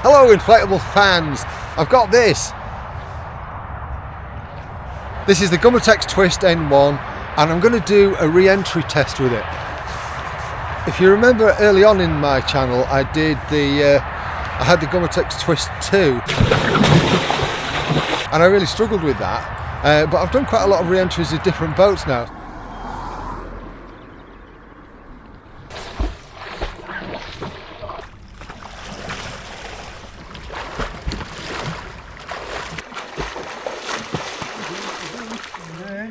Hello inflatable fans, I've got this. This is the Gumotex Twist N1 and I'm going to do a re-entry test with it. If you remember early on in my channel I had the Gumotex Twist 2 and I really struggled with that, but I've done quite a lot of re-entries with different boats now.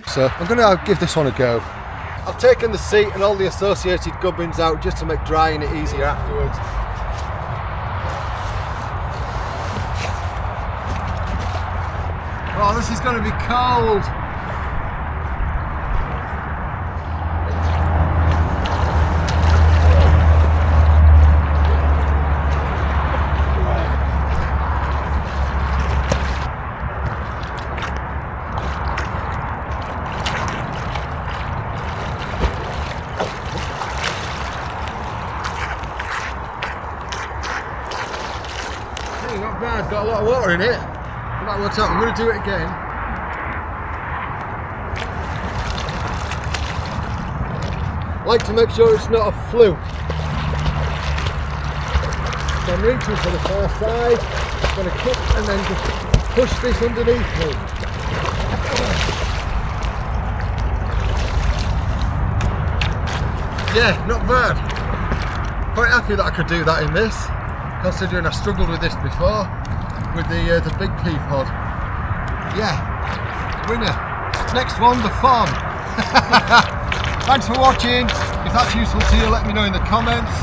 So I'm going to give this one a go. I've taken the seat and all the associated gubbins out just to make drying it easier afterwards. Oh, this is going to be cold. Not bad, got a lot of water in it. That works out. I'm going to do it again. Like to make sure it's not a fluke. So I'm reaching for the far side. I'm going to kick and then just push this underneath me. Yeah, not bad. Quite happy that I could do that in this, considering I struggled with this before, with the big pea pod. Yeah, winner. Next one, the fun. Thanks for watching. If that's useful to you, let me know in the comments.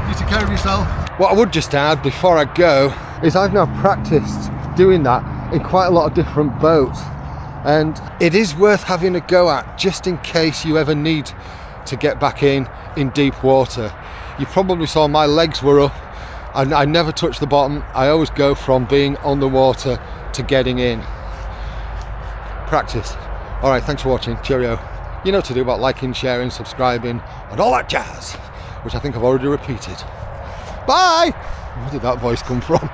You take care of yourself. What I would just add before I go is I've now practiced doing that in quite a lot of different boats, and it is worth having a go at just in case you ever need to get back in deep water. You probably saw my legs were up. I never touch the bottom. I always go from being on the water to getting in. Practice. Alright, thanks for watching. Cheerio. You know what to do about liking, sharing, subscribing and all that jazz, which I think I've already repeated. Bye! Where did that voice come from?